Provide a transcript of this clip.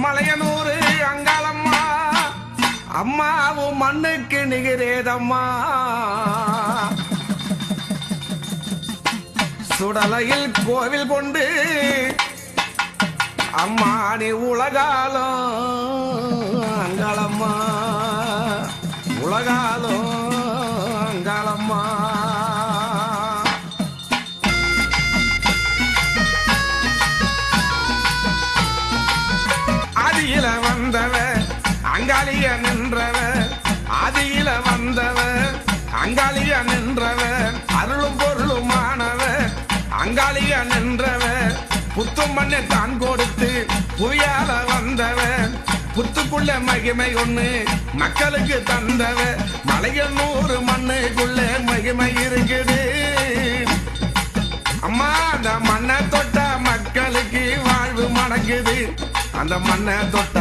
மலையனூரு அங்காளம்மா அம்மாவும் மண்ணுக்கு நிகரேதம்மா. சுடலையில் கோவில் கொண்டு அம்மா நீ உலகாலும் அங்காளம்மா, உலகாலும் அங்காளம்மா. ஆதியில வந்தவ அங்காளிய நின்றவ, ஆதியில வந்தவ அங்காளிய நின்றவ, அருளும் பொருளுமானவ அங்காளிய நின்றவ, புத்தும் மண்ணை தான் கொடுத்து புவியால வந்தவ, புத்துக்குள்ள மகிமை ஒண்ணு மக்களுக்கு தந்தவ, மலையனூர் மண்ணுக்குள்ள மகிமை இருக்குது. அம்மா அந்த மண்ணை தொட்ட மக்களுக்கு வாழ்வு மணக்குது, அந்த மண்ணை தொட்ட